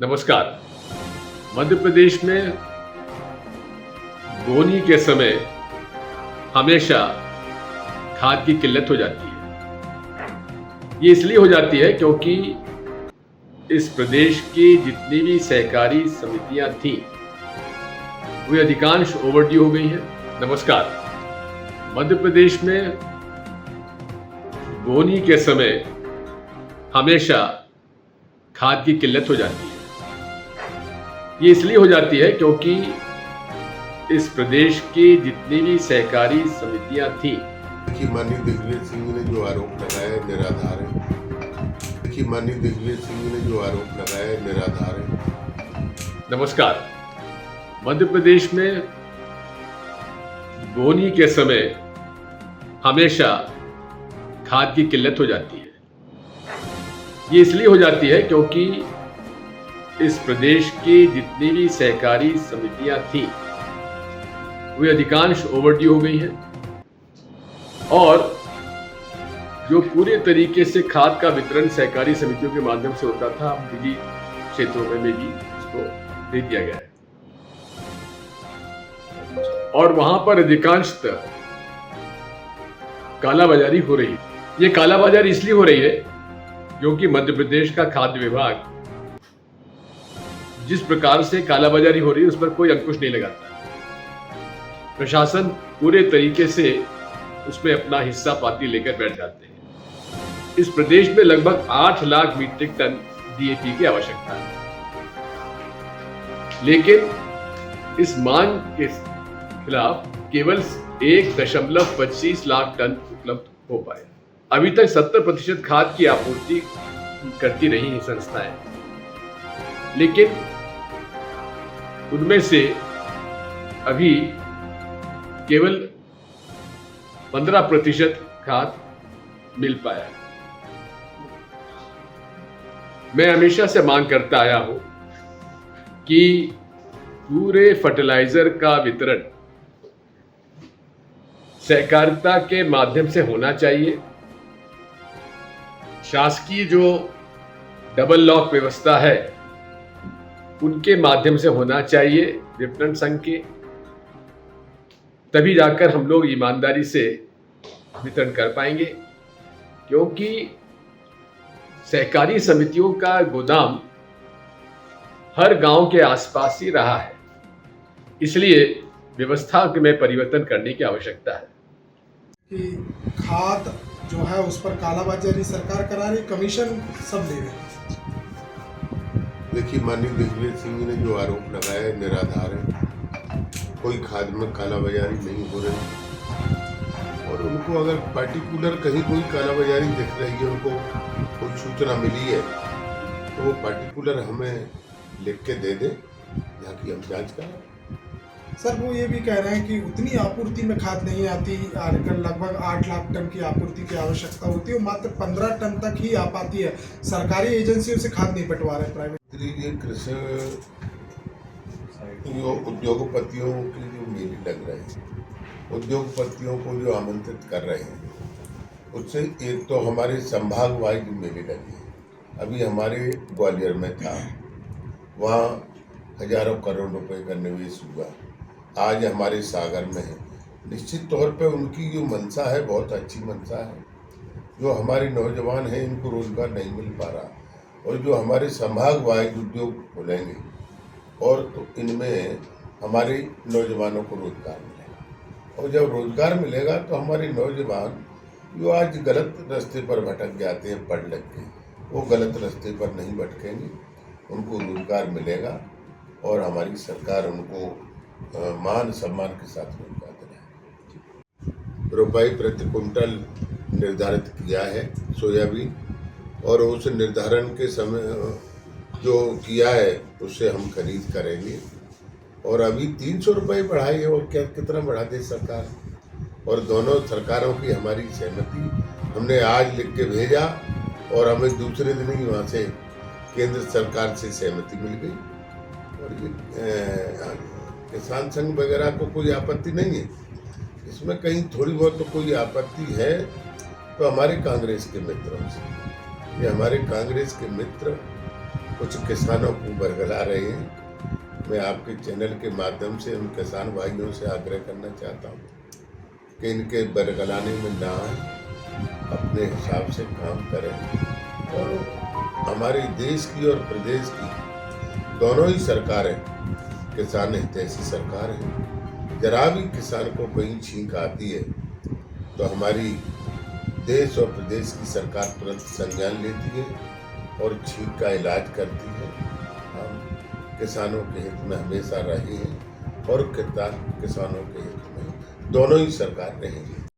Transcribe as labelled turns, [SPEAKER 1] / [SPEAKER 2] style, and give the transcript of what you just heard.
[SPEAKER 1] नमस्कार। मध्य प्रदेश में बोनी के समय हमेशा खाद की किल्लत हो जाती है। ये इसलिए हो जाती है क्योंकि इस प्रदेश की जितनी भी सहकारी समितियां थीं, वे अधिकांश ओवरड्यू हो गई हैं। नमस्कार। मध्य प्रदेश में बोनी के समय हमेशा खाद की किल्लत हो जाती है। ये इसलिए हो जाती है क्योंकि इस प्रदेश की जितनी भी सहकारी समितियां थीं,
[SPEAKER 2] देखिए माननीय दिग्विजय सिंह ने जो आरोप लगाया है निराधार है। देखिए माननीय दिग्विजय सिंह ने जो आरोप लगाया है निराधार है।
[SPEAKER 1] नमस्कार। मध्य प्रदेश में बोनी के समय हमेशा खाद की किल्लत हो जाती है। ये इसलिए हो जाती है क्योंकि इस प्रदेश की जितनी भी सहकारी समितियां थीं, वे अधिकांश ओवरड्यू हो गई हैं और जो पूरे तरीके से खाद का वितरण सहकारी समितियों के माध्यम से होता था, निजी क्षेत्रों में भी इसको दे दिया गया है और वहां पर अधिकांशतः कालाबाजारी हो रही है। ये कालाबाजारी इसलिए हो रही है क्योंकि मध्य प्रदेश का खाद्य विभाग जिस प्रकार से कालाबाजारी हो रही है उस पर कोई अंकुश नहीं लगाता। प्रशासन पूरे तरीके से उसमें अपना हिस्सा पाती लेकर बैठ जाते हैं। इस प्रदेश में लगभग 8 लाख मीट्रिक टन डीएपी की आवश्यकता है, लेकिन इस मांग के खिलाफ केवल 1.25 लाख टन उपलब्ध हो पाए। अभी तक 70% खाद की आपूर्ति करती रही हैं संस्थाएं, लेकिन उनमें से अभी केवल 15% खाद मिल पाया। मैं हमेशा से मांग करता आया हूं कि पूरे फर्टिलाइजर का वितरण सहकारिता के माध्यम से होना चाहिए। शासकीय जो डबल लॉक व्यवस्था है उनके माध्यम से होना चाहिए विपणन संघ के, तभी जाकर हम लोग ईमानदारी से वितरण कर पाएंगे। क्योंकि सहकारी समितियों का गोदाम हर गांव के आसपास ही रहा है, इसलिए व्यवस्था में परिवर्तन करने की आवश्यकता है।
[SPEAKER 3] कि खाद जो है उस पर कालाबाजारी सरकार करा रही, कमीशन सब ले रहे।
[SPEAKER 2] देखिए माननीय दिग्विजय सिंह ने जो आरोप लगाया है निराधार है। कोई खाद में कालाबाजारी नहीं हो रही और उनको अगर पार्टिकुलर कहीं कोई कालाबाजारी दिख रही है, उनको कोई सूचना मिली है तो वो पार्टिकुलर हमें लिख के दे दे, यहाँ की हम जांच करें।
[SPEAKER 3] सर वो ये भी कह रहे हैं कि उतनी आपूर्ति में खाद नहीं आती, लगभग 8 लाख टन की आपूर्ति की आवश्यकता होती है, मात्र 15 टन तक ही आ पाती है। सरकारी एजेंसियों से खाद नहीं बंटवा रहे प्राइवेट।
[SPEAKER 2] ये कृषि उद्योगपतियों की जो मेले लग रहे हैं, उद्योगपतियों को जो आमंत्रित कर रहे हैं, उससे एक तो हमारे संभाग वाइज मेले लगे हैं। अभी हमारे ग्वालियर में था, वहाँ हजारों करोड़ रुपए का निवेश हुआ। आज हमारे सागर में है। निश्चित तौर पे उनकी जो मंशा है बहुत अच्छी मंशा है। जो हमारे नौजवान हैं इनको रोजगार नहीं मिल पा रहा, और जो हमारे संभाग वाइज उद्योग खोलेंगे और तो इनमें हमारे नौजवानों को रोजगार मिलेगा, और जब रोजगार मिलेगा तो हमारे नौजवान जो आज गलत रास्ते पर भटक जाते हैं पढ़ लिख के, वो गलत रास्ते पर नहीं भटकेंगे, उनको रोजगार मिलेगा और हमारी सरकार उनको मान सम्मान के साथ रोजगार देना। रुपये प्रति कुंटल निर्धारित किया है सोयाबीन, और उस निर्धारण के समय जो किया है उससे हम खरीद करेंगे। और अभी 300 रुपये बढ़ाई है, और क्या कितना बढ़ा दे सरकार। और दोनों सरकारों की हमारी सहमति हमने आज लिख के भेजा और हमें दूसरे दिन ही वहाँ से केंद्र सरकार से सहमति मिल गई। और ये किसान संघ वगैरह को कोई आपत्ति नहीं है इसमें, कहीं थोड़ी बहुत तो कोई आपत्ति है तो हमारे कांग्रेस के मित्रों से। ये हमारे कांग्रेस के मित्र कुछ किसानों को बरगला रहे हैं। मैं आपके चैनल के माध्यम से उन किसान भाइयों से आग्रह करना चाहता हूँ कि इनके बरगलाने में ना आए, अपने हिसाब से काम करें और हमारे देश की और प्रदेश की दोनों ही सरकारें किसान हितैषी सरकार है। जरा भी किसान को कहीं छींक आती है तो हमारी देश और प्रदेश की सरकार तुरंत संज्ञान लेती है और छींक का इलाज करती है। हम किसानों के हित में हमेशा रहे हैं और किसानों के हित में दोनों ही सरकार रहेंगी।